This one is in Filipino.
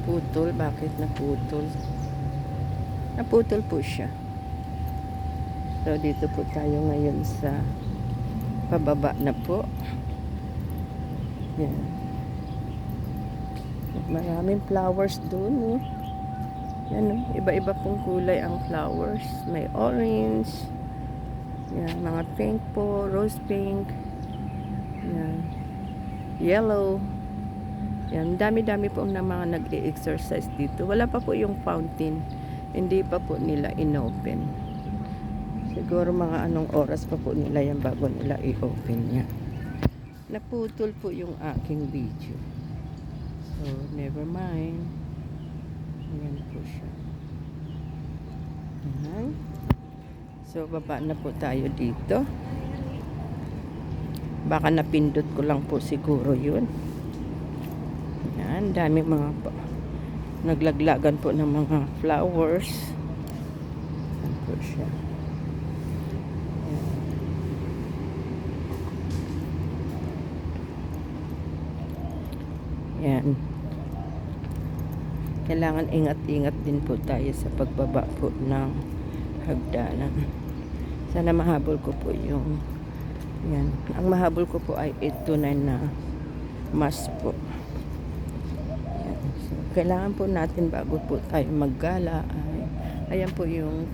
naputol. Bakit naputol? Naputol po siya. So dito po tayo ngayon sa pababa na po. Yan. Maraming flowers doon. Yan, iba-iba pong kulay ang flowers. May orange. Yan, mga pink po, rose pink. Yan. Yellow. Yan, dami-dami po na mga nag-e-exercise dito. Wala pa po yung fountain. Hindi pa po nila inopen. Siguro mga anong oras pa po nila yan bago nila i-open niya. Naputol po yung aking video. So, never mind. Ayan po siya. Ayan. So, baba na po tayo dito. Baka napindot ko lang po siguro yun. Ayan, dami mga naglaglagan po ng mga flowers. Ayan po siya. Ayan. Kailangan ingat-ingat din po tayo sa pagbaba po ng hagdanan. Sana mahabol ko po yung yan. Ang mahabol ko po ay 8 to 9 na mas po. Yan. So, kailangan po natin bago po tayo maggala ay ayan po yung